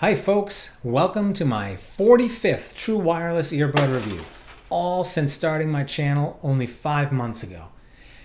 Hi folks, welcome to my 45th True Wireless Earbud review, all since starting my channel only 5 months ago.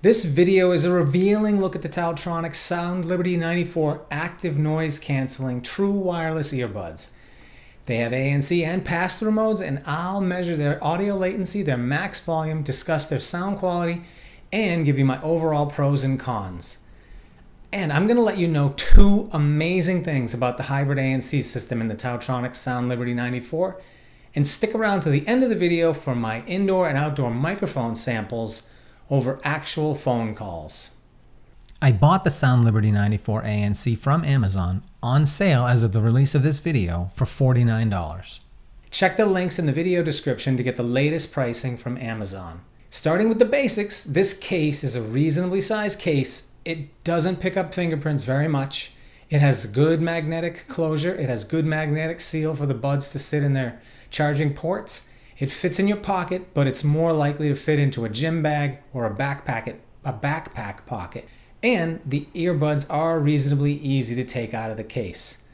This video is a revealing look at the Taotronics SoundLiberty 94 Active Noise Cancelling True Wireless Earbuds. They have ANC and pass-through modes, and I'll measure their audio latency, their max volume, discuss their sound quality, and give you my overall pros and cons. And I'm going to let you know two amazing things about the Hybrid ANC system in the Taotronics SoundLiberty 94. And stick around to the end of the video for my indoor and outdoor microphone samples over actual phone calls. I bought the SoundLiberty 94 ANC from Amazon on sale as of the release of this video for $49. Check the links in the video description to get the latest pricing from Amazon. Starting with the basics, this case is a reasonably sized case. It doesn't pick up fingerprints very much. It has good magnetic closure. It has good magnetic seal for the buds to sit in their charging ports. It fits in your pocket, but it's more likely to fit into a gym bag or a backpack pocket. And the earbuds are reasonably easy to take out of the case.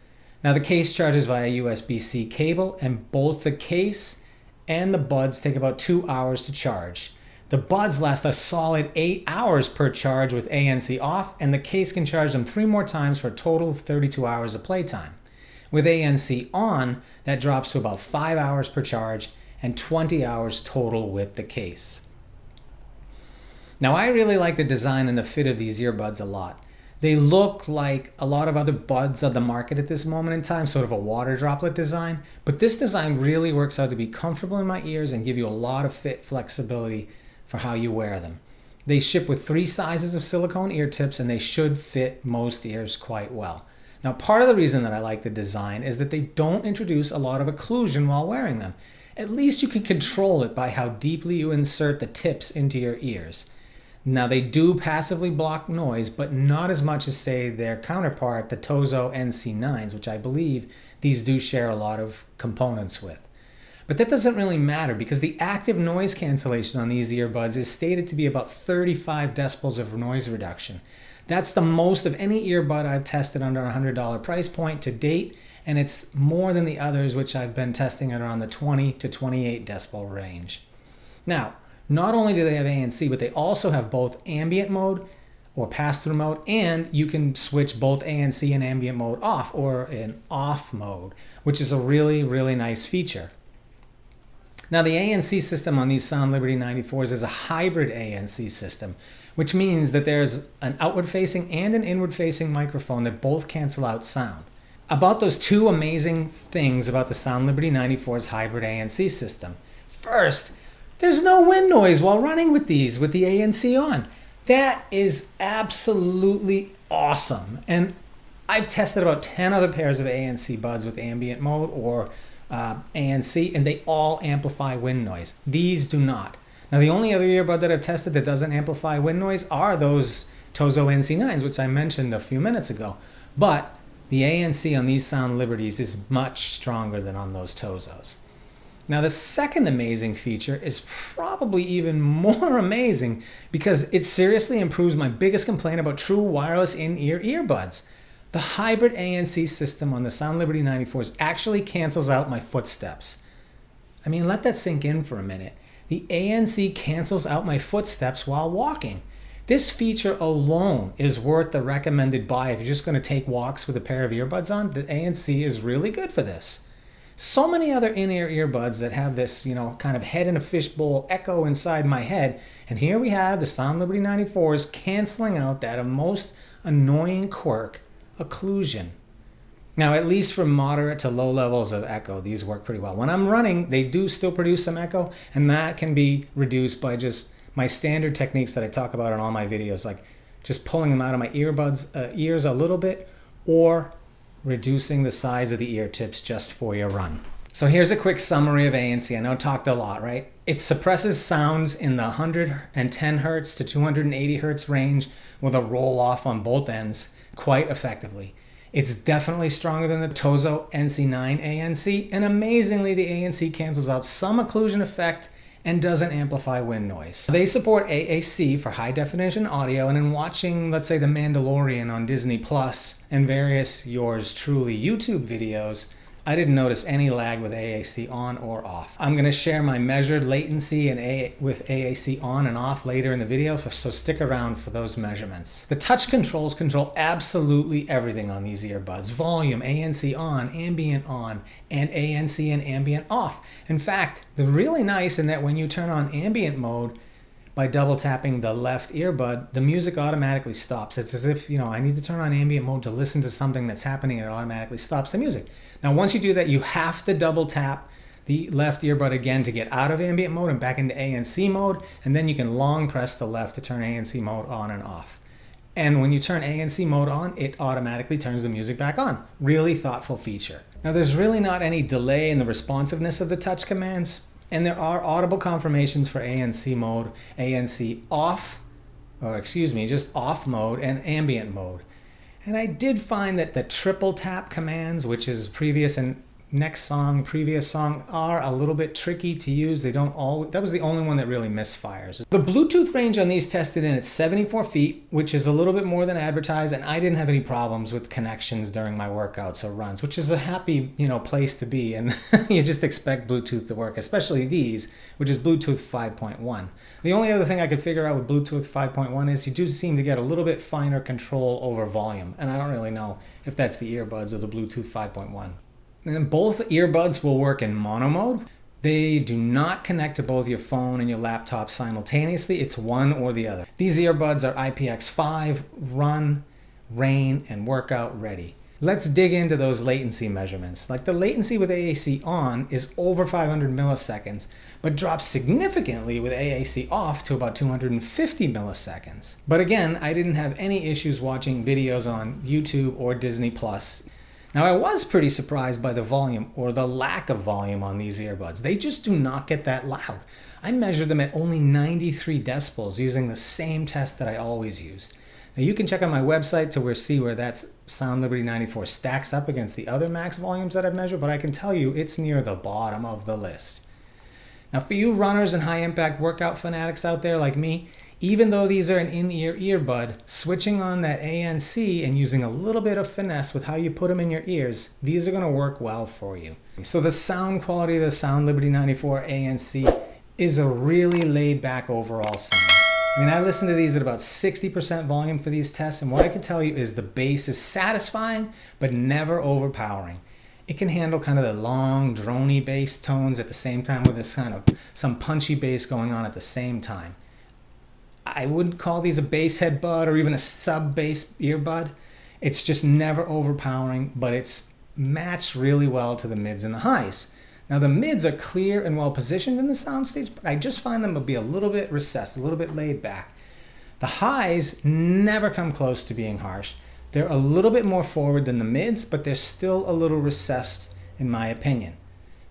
Now the case charges via USB-C cable, and both the case and the buds take about 2 hours to charge. The buds last a solid 8 hours per charge with ANC off, and the case can charge them 3 more times for a total of 32 hours of playtime. With ANC on, that drops to about 5 hours per charge and 20 hours total with the case. Now I really like the design and the fit of these earbuds a lot. They look like a lot of other buds on the market at this moment in time, sort of a water droplet design, but this design really works out to be comfortable in my ears and give you a lot of fit flexibility for how you wear them. They ship with 3 sizes of silicone ear tips, and they should fit most ears quite well. Now, part of the reason that I like the design is that they don't introduce a lot of occlusion while wearing them. At least you can control it by how deeply you insert the tips into your ears. Now, they do passively block noise, but not as much as, say, their counterpart, the Tozo NC9s, which I believe these do share a lot of components with. But that doesn't really matter because the active noise cancellation on these earbuds is stated to be about 35 decibels of noise reduction. That's the most of any earbud I've tested under a $100 price point to date, and it's more than the others which I've been testing at around the 20 to 28 decibel range. Now, not only do they have ANC, but they also have both ambient mode or pass-through mode, and you can switch both ANC and ambient mode off, or an off mode, which is a really, really nice feature. Now the ANC system on these SoundLiberty 94s is a hybrid ANC system, which means that there's an outward-facing and an inward-facing microphone that both cancel out sound. About those two amazing things about the SoundLiberty 94's hybrid ANC system. First, there's no wind noise while running with these with the ANC on. That is absolutely awesome. And I've tested about 10 other pairs of ANC buds with ambient mode or ANC, and they all amplify wind noise. These do not. Now the only other earbud that I've tested that doesn't amplify wind noise are those Tozo NC9s, which I mentioned a few minutes ago. But the ANC on these SoundLiberties is much stronger than on those Tozos. Now the second amazing feature is probably even more amazing because it seriously improves my biggest complaint about true wireless in-ear earbuds. The hybrid ANC system on the SoundLiberty 94s actually cancels out my footsteps. I mean, let that sink in for a minute. The ANC cancels out my footsteps while walking. This feature alone is worth the recommended buy if you're just going to take walks with a pair of earbuds on. The ANC is really good for this. So many other in-ear earbuds that have this, kind of head in a fishbowl echo inside my head. And here we have the SoundLiberty 94s canceling out that most annoying quirk, occlusion. Now, at least for moderate to low levels of echo, these work pretty well. When I'm running, they do still produce some echo, and that can be reduced by just my standard techniques that I talk about in all my videos, like just pulling them out of my ears a little bit, or reducing the size of the ear tips just for your run. So here's a quick summary of ANC. I know I talked a lot, right? It suppresses sounds in the 110 Hz to 280 Hz range with a roll off on both ends quite effectively. It's definitely stronger than the Tozo NC9 ANC, and amazingly the ANC cancels out some occlusion effect and doesn't amplify wind noise. They support AAC for high definition audio, and in watching, let's say, The Mandalorian on Disney Plus and various yours truly YouTube videos, I didn't notice any lag with AAC on or off. I'm going to share my measured latency with AAC on and off later in the video, so stick around for those measurements. The touch controls control absolutely everything on these earbuds. Volume, ANC on, ambient on, and ANC and ambient off. In fact, they're really nice in that when you turn on ambient mode, by double tapping the left earbud, the music automatically stops. It's as if, I need to turn on ambient mode to listen to something that's happening, and it automatically stops the music. Now, once you do that, you have to double tap the left earbud again to get out of ambient mode and back into ANC mode, and then you can long press the left to turn ANC mode on and off. And when you turn ANC mode on, it automatically turns the music back on. Really thoughtful feature. Now, there's really not any delay in the responsiveness of the touch commands. And there are audible confirmations for ANC mode, ANC off, just off mode, and ambient mode. And I did find that the triple tap commands, which is previous and next song, previous song, are a little bit tricky to use. That was the only one that really misfires. The Bluetooth range on these tested in at 74 feet, which is a little bit more than advertised, and I didn't have any problems with connections during my workouts or runs, which is a happy, place to be, and you just expect Bluetooth to work, especially these, which is Bluetooth 5.1. The only other thing I could figure out with Bluetooth 5.1 is you do seem to get a little bit finer control over volume, and I don't really know if that's the earbuds or the Bluetooth 5.1. And both earbuds will work in mono mode. They do not connect to both your phone and your laptop simultaneously. It's one or the other. These earbuds are IPX5, run, rain, and workout ready. Let's dig into those latency measurements. Like the latency with AAC on is over 500 milliseconds, but drops significantly with AAC off to about 250 milliseconds. But again, I didn't have any issues watching videos on YouTube or Disney Plus. Now, I was pretty surprised by the volume or the lack of volume on these earbuds. They just do not get that loud. I measured them at only 93 decibels using the same test that I always use. Now, you can check out my website to see where that SoundLiberty 94 stacks up against the other max volumes that I've measured, but I can tell you it's near the bottom of the list. Now, for you runners and high-impact workout fanatics out there like me, even though these are an in-ear earbud, switching on that ANC and using a little bit of finesse with how you put them in your ears, these are going to work well for you. So the sound quality of the SoundLiberty 94 ANC is a really laid-back overall sound. I listened to these at about 60% volume for these tests, and what I can tell you is the bass is satisfying, but never overpowering. It can handle kind of the long, droney bass tones at the same time with this kind of some punchy bass going on at the same time. I wouldn't call these a bass head bud or even a sub-bass earbud. It's just never overpowering, but it's matched really well to the mids and the highs. Now the mids are clear and well positioned in the soundstage, but I just find them to be a little bit recessed, a little bit laid back. The highs never come close to being harsh. They're a little bit more forward than the mids, but they're still a little recessed in my opinion.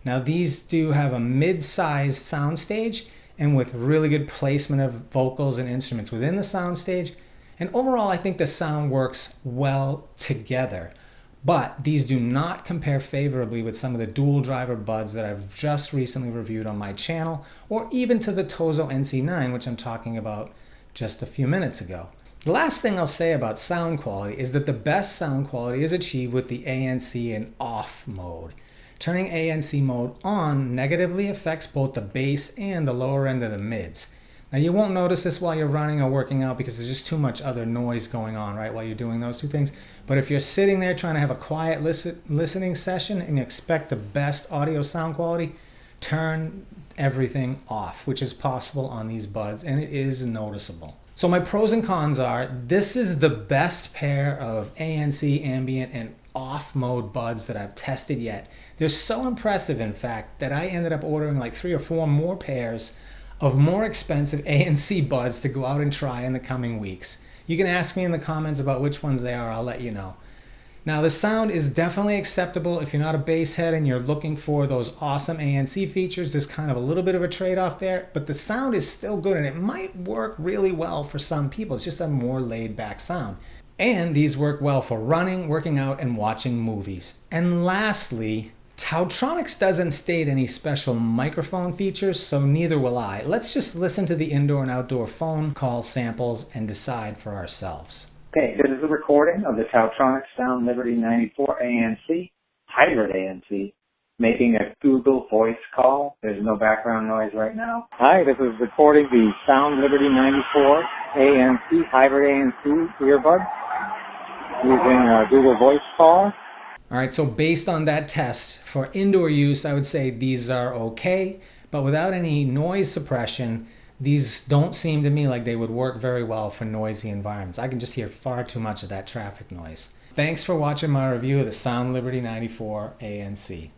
Now these do have a mid-sized soundstage, and with really good placement of vocals and instruments within the soundstage. And overall, I think the sound works well together. But these do not compare favorably with some of the dual driver buds that I've just recently reviewed on my channel, or even to the Tozo NC9, which I'm talking about just a few minutes ago. The last thing I'll say about sound quality is that the best sound quality is achieved with the ANC in off mode. Turning ANC mode on negatively affects both the bass and the lower end of the mids. Now you won't notice this while you're running or working out because there's just too much other noise going on, right, while you're doing those two things. But if you're sitting there trying to have a quiet listening session and you expect the best audio sound quality, turn everything off, which is possible on these buds, and it is noticeable. So my pros and cons are, this is the best pair of ANC, ambient, and off mode buds that I've tested yet. They're so impressive, in fact, that I ended up ordering like 3 or 4 more pairs of more expensive ANC buds to go out and try in the coming weeks. You can ask me in the comments about which ones they are, I'll let you know. Now the sound is definitely acceptable if you're not a bass head and you're looking for those awesome ANC features. There's kind of a little bit of a trade-off there, but the sound is still good and it might work really well for some people. It's just a more laid-back sound. And these work well for running, working out, and watching movies. And lastly, Taotronics doesn't state any special microphone features, so neither will I. Let's just listen to the indoor and outdoor phone call samples and decide for ourselves. Okay, this is a recording of the Taotronics SoundLiberty 94 ANC Hybrid ANC, making a Google voice call. There's no background noise right now. Hi, this is recording the SoundLiberty 94 ANC Hybrid ANC earbud using a Google voice call. All right, so based on that test, for indoor use, I would say these are okay, but without any noise suppression, these don't seem to me like they would work very well for noisy environments. I can just hear far too much of that traffic noise. Thanks for watching my review of the SoundLiberty 94 ANC.